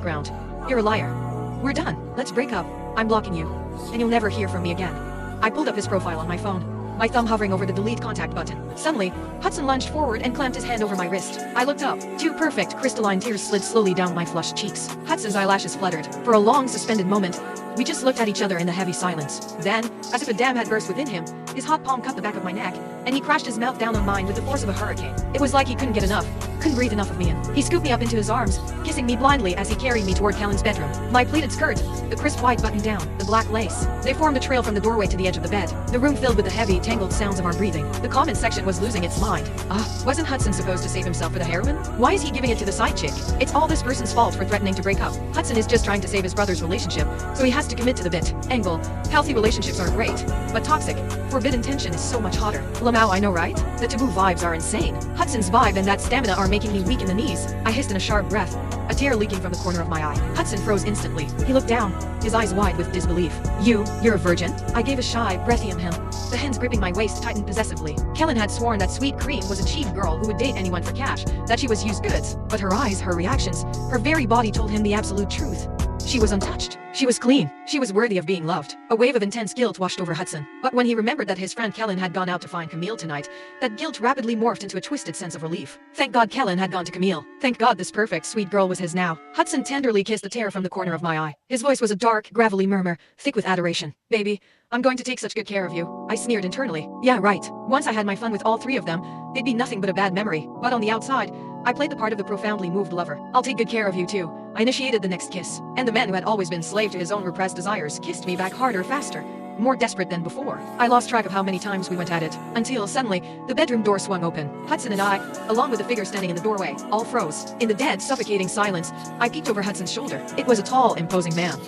background. You're a liar. We're done. Let's break up. I'm blocking you. And you'll never hear from me again. I pulled up his profile on my phone, my thumb hovering over the delete contact button. Suddenly, Hudson lunged forward and clamped his hand over my wrist. I looked up. Two perfect, crystalline tears slid slowly down my flushed cheeks. Hudson's eyelashes fluttered. For a long, suspended moment, we just looked at each other in the heavy silence. Then, as if a dam had burst within him, his hot palm cut the back of my neck, and he crashed his mouth down on mine with the force of a hurricane. It was like he couldn't get enough, couldn't breathe enough of me, and he scooped me up into his arms, kissing me blindly as he carried me toward Callan's bedroom. My pleated skirt, the crisp white button-down, the black lace, they formed a trail from the doorway to the edge of the bed, the room filled with the heavy, tangled sounds of our breathing. The comments section was losing its mind. Wasn't Hudson supposed to save himself for the heroine? Why is he giving it to the side chick? It's all this person's fault for threatening to break up. Hudson is just trying to save his brother's relationship, so he has to commit to the bit. Angle, healthy relationships are great, but toxic, forbidden tension is so much hotter. Lamau, I know, right? The taboo vibes are insane. Hudson's vibe and that stamina are making me weak in the knees. I hissed in a sharp breath, a tear leaking from the corner of my eye. Hudson froze instantly. He looked down, his eyes wide with disbelief. You're a virgin? I gave a shy, breathy him. The hands gripping my waist tightened possessively. Kellen had sworn that Sweet Cream was a cheap girl who would date anyone for cash, that she was used goods. But her eyes, her reactions, her very body told him the absolute truth. She was untouched. She was clean. She was worthy of being loved. A wave of intense guilt washed over Hudson. But when he remembered that his friend Kellen had gone out to find Camille tonight, that guilt rapidly morphed into a twisted sense of relief. Thank God Kellen had gone to Camille. Thank God this perfect, sweet girl was his now. Hudson tenderly kissed a tear from the corner of my eye. His voice was a dark, gravelly murmur, thick with adoration. Baby, I'm going to take such good care of you. I sneered internally. Yeah, right. Once I had my fun with all three of them, they'd be nothing but a bad memory. But on the outside, I played the part of the profoundly moved lover. I'll take good care of you too. I initiated the next kiss, and the man who had always been slave to his own repressed desires kissed me back harder, faster, more desperate than before. I lost track of how many times we went at it, until suddenly, the bedroom door swung open. Hudson and I, along with the figure standing in the doorway, all froze. In the dead, suffocating silence, I peeked over Hudson's shoulder. It was a tall, imposing man.